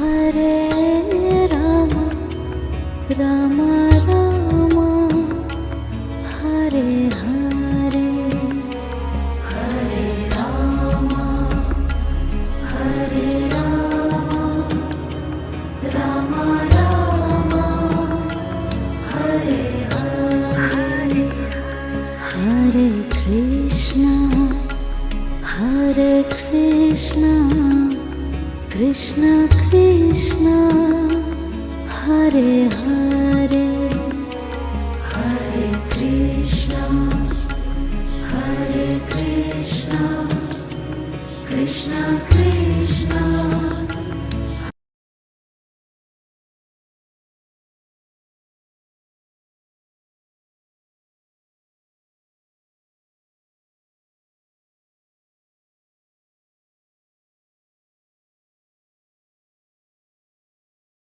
Hare Rama Rama Rama Hare Hare Hare Rama Hare Rama Rama Rama Hare Hare Hare Krishna Krishna Krishna Hare Hare Hare Krishna Krishna Krishna